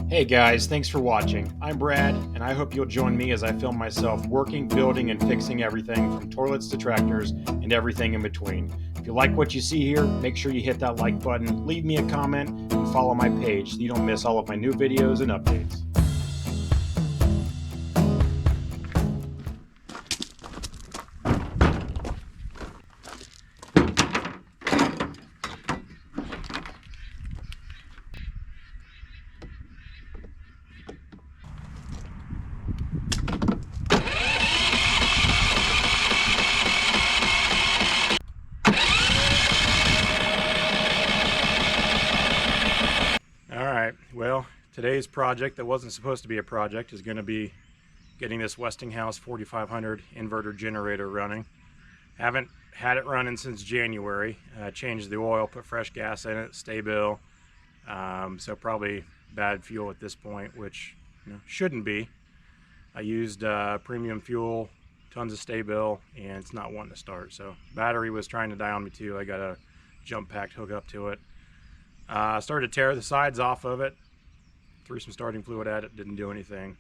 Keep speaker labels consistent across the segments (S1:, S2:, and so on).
S1: Hey guys, thanks for watching. I'm Brad, and I hope you'll join me as I film myself working, building, and fixing everything from toilets to tractors and everything in between. If you like what you see here, make sure you hit that like button, leave me a comment, and follow my page so you don't miss all of my new videos and updates. Alright, well, today's project that wasn't supposed to be a project is going to be getting this Westinghouse 4500 inverter generator running. Haven't had it running since January. Changed the oil, put fresh gas in it, Stabil. So probably bad fuel at this point, which shouldn't be. I used premium fuel, tons of Stabil, and it's not wanting to start. So battery was trying to die on me too. I got a jump pack to hook up to it. Started to tear the sides off of it, threw some starting fluid at it, didn't do anything.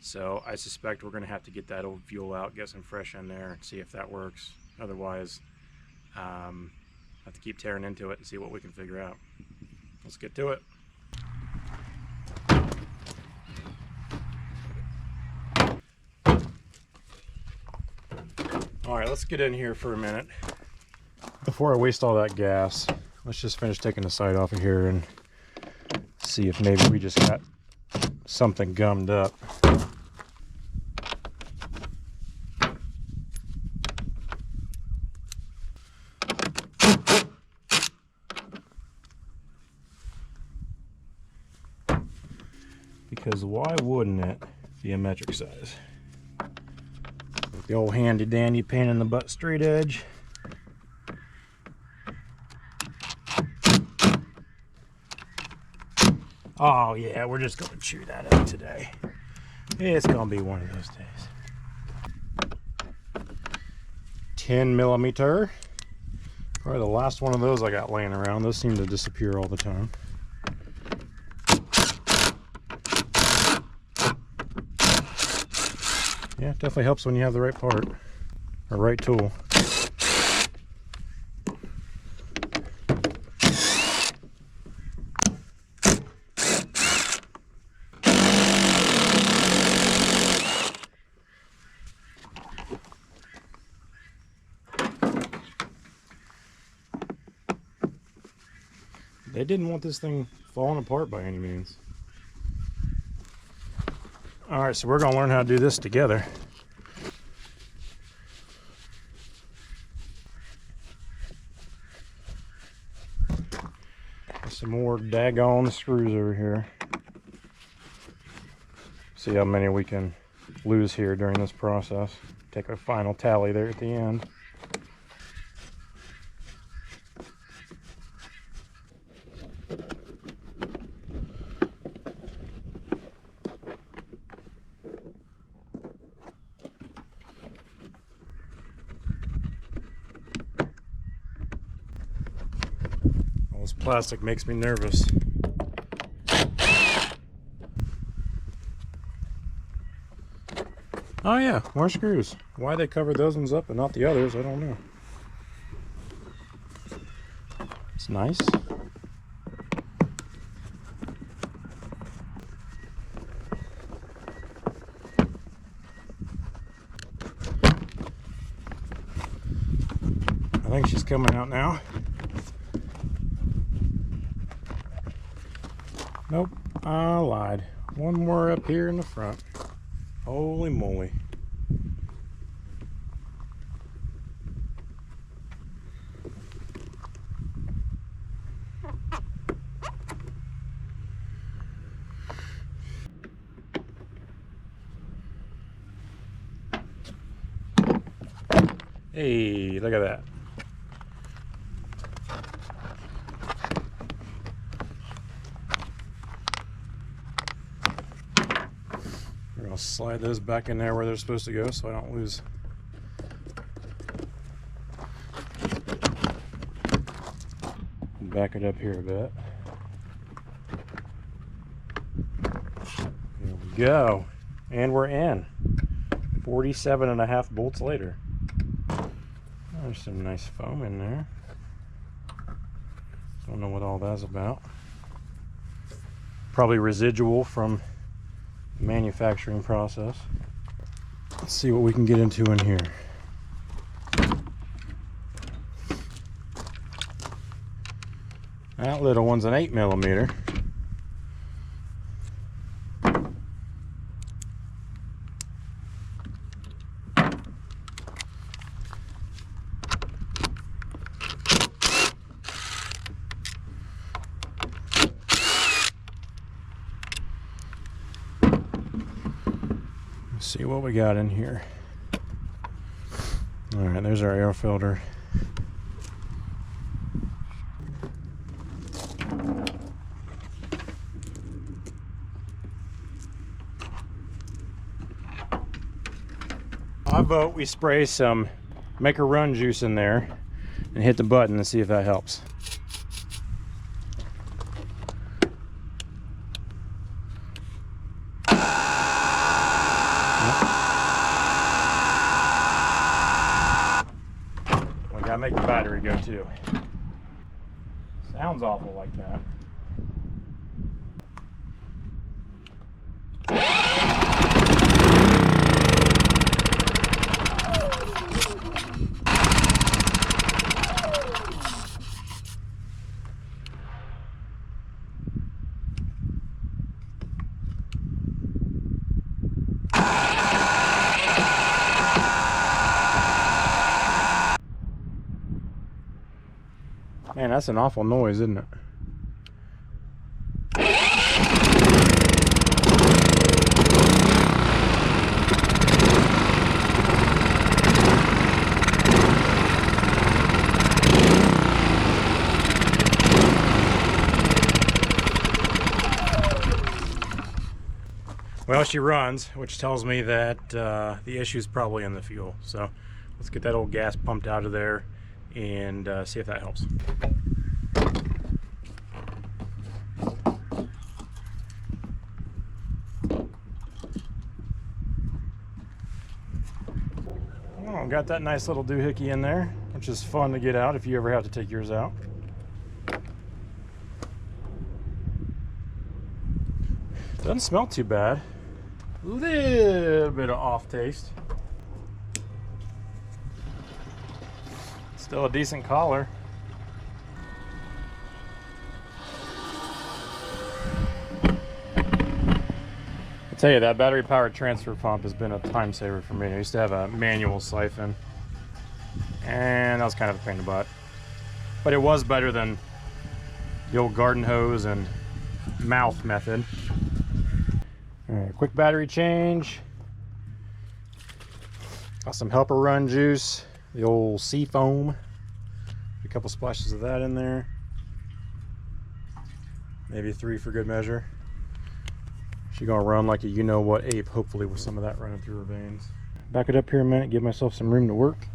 S1: So I suspect we're going to have to get that old fuel out, get some fresh in there, and see if that works. Otherwise, have to keep tearing into it and see what we can figure out. Let's get to it. Alright, let's get in here for a minute. Before I waste all that gas, let's just finish taking the side off of here and see if maybe we just got something gummed up. Because why wouldn't it be a metric size? With the old handy dandy pain in the butt straight edge. Oh yeah, we're just gonna chew that up today. It's gonna be one of those days. 10 millimeter. Probably the last one of those I got laying around. Those seem to disappear all the time. Yeah, it definitely helps when you have the right part or right tool. They didn't want this thing falling apart by any means. Alright, so we're going to learn how to do this together. Some more daggone screws over here. See how many we can lose here during this process. Take a final tally there at the end. This plastic makes me nervous. Oh yeah, more screws. Why they covered those ones up and not the others, I don't know. It's nice. I think she's coming out now. Nope, I lied. One more up here in the front. Holy moly. Hey, look at that. I'll slide those back in there where they're supposed to go so I don't lose. Back it up here a bit. go. And we're in. 47.5 bolts later. There's some nice foam in there. Don't know what all that's about. Probably residual from the manufacturing process. Let's see what we can get into in here. That little one's an 8mm. See what we got in here. All right, there's our air filter. I vote we spray some maker run juice in there and hit the button and see if that helps. Gotta make the battery go too. Sounds awful like that. Man, that's an awful noise, isn't it? Well, she runs, which tells me that the issue is probably in the fuel. So let's get that old gas pumped out of there and see if that helps. Oh, got that nice little doohickey in there, which is fun to get out if you ever have to take yours out. Doesn't smell too bad. A little bit of off taste. Still a decent collar. I tell you, that battery powered transfer pump has been a time saver for me. I used to have a manual siphon, and that was kind of a pain in the butt. But it was better than the old garden hose and mouth method. All right, quick battery change. Got some helper run juice, the old sea foam. A couple splashes of that in there. Maybe 3 for good measure. She's gonna run like a you-know-what ape, hopefully with some of that running through her veins. Back it up here a minute, give myself some room to work.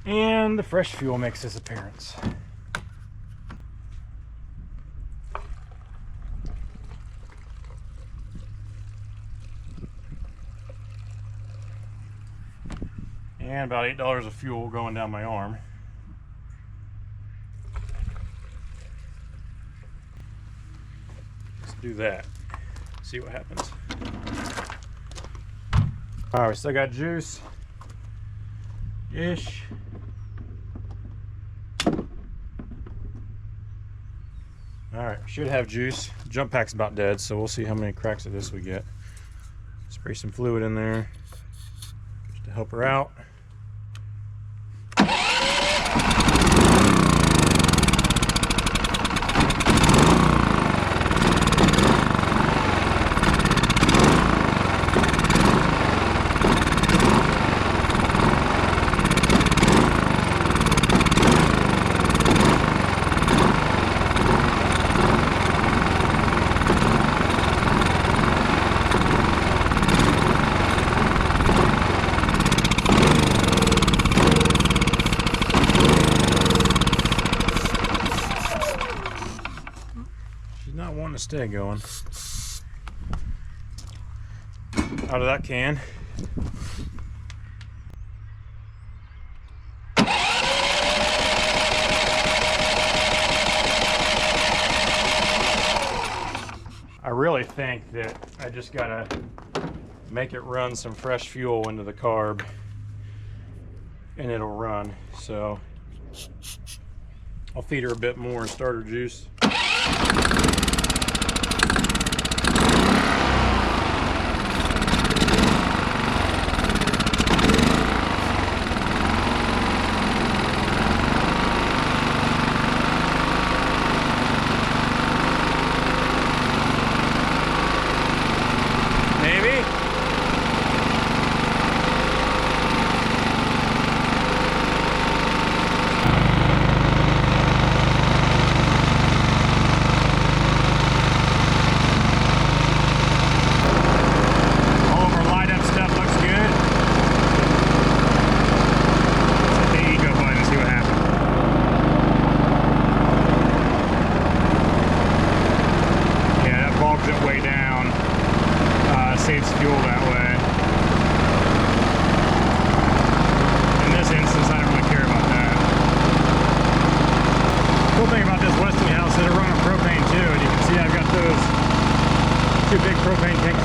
S1: And the fresh fuel makes its appearance. And about $8 of fuel going down my arm. Let's do that. See what happens. All right, we still got juice. Ish. All right, should have juice. Jump pack's about dead, so we'll see how many cracks of this we get. Spray some fluid in there just to help her out. to stay going. Out of that can. I really think that I just gotta make it run some fresh fuel into the carb and it'll run. So I'll feed her a bit more starter juice.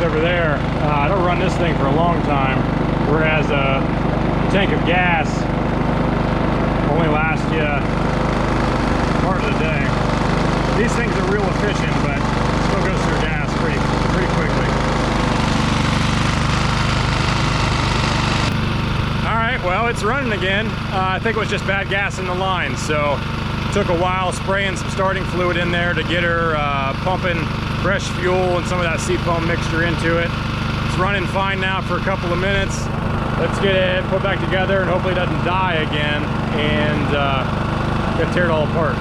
S1: Over there. I don't run this thing for a long time, whereas a tank of gas only lasts you part of the day. These things are real efficient, but still goes through gas pretty quickly. All right, well, it's running again. I think it was just bad gas in the line, so it took a while spraying some starting fluid in there to get her pumping fresh fuel and some of that seafoam mixture into it. It's running fine now for a couple of minutes. Let's get it put back together and hopefully it doesn't die again and get tear it all apart.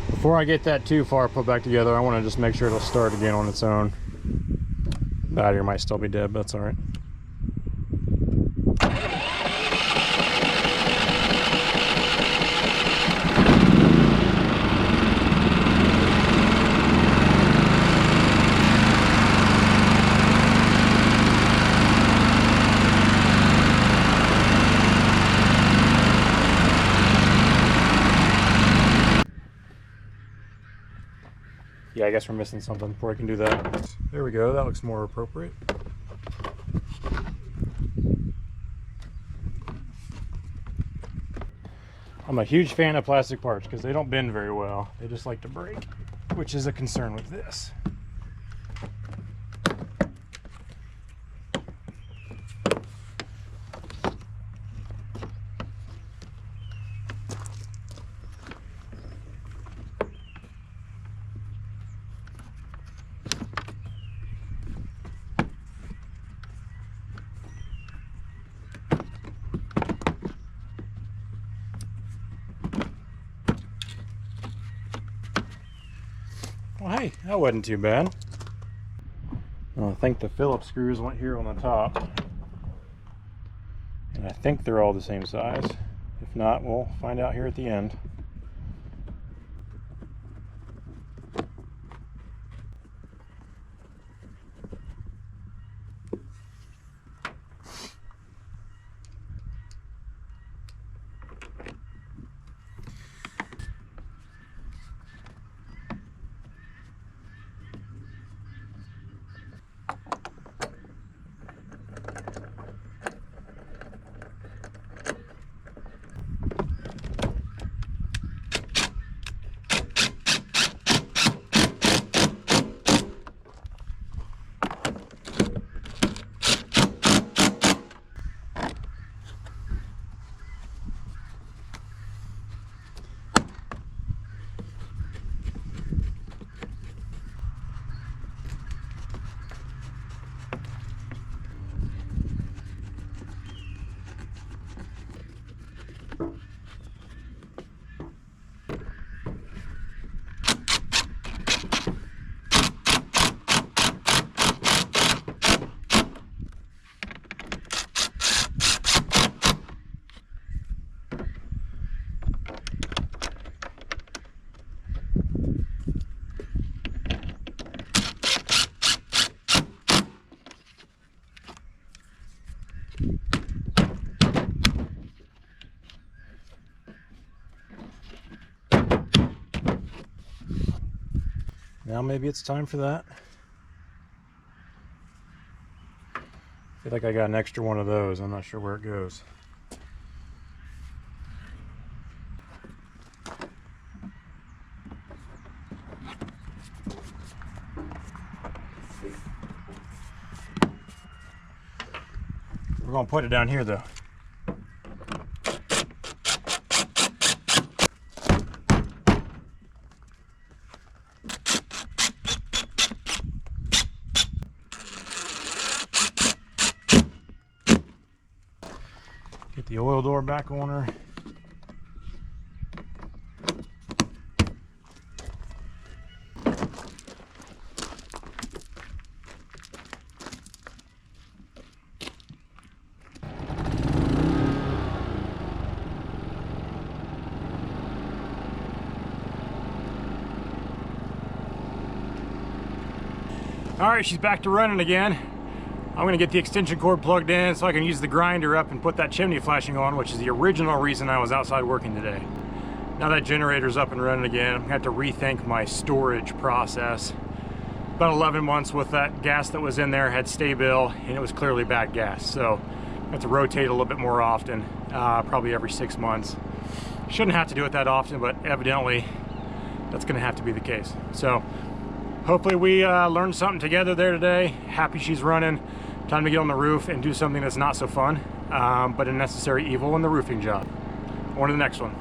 S1: Before I get that too far put back together, I want to just make sure it'll start again on its own. Battery might still be dead, but that's all right. Yeah, I guess we're missing something before I can do that. There we go, that looks more appropriate. I'm a huge fan of plastic parts because they don't bend very well. They just like to break, which is a concern with this. Well, hey, that wasn't too bad. Well, I think the Phillips screws went here on the top. And I think they're all the same size. If not, we'll find out here at the end. Now maybe it's time for that. I feel like I got an extra one of those. I'm not sure where it goes. We're going to put it down here though. Get the oil door back on her. All right, she's back to running again. I'm gonna get the extension cord plugged in so I can use the grinder up and put that chimney flashing on, which is the original reason I was outside working today. Now that generator's up and running again, I'm gonna have to rethink my storage process. About 11 months with that gas that was in there had Stabil, and it was clearly bad gas. So I have to rotate a little bit more often, probably every 6 months. Shouldn't have to do it that often, but evidently that's gonna have to be the case. So hopefully we learned something together there today. Happy she's running. Time to get on the roof and do something that's not so fun, but a necessary evil in the roofing job. On to the next one.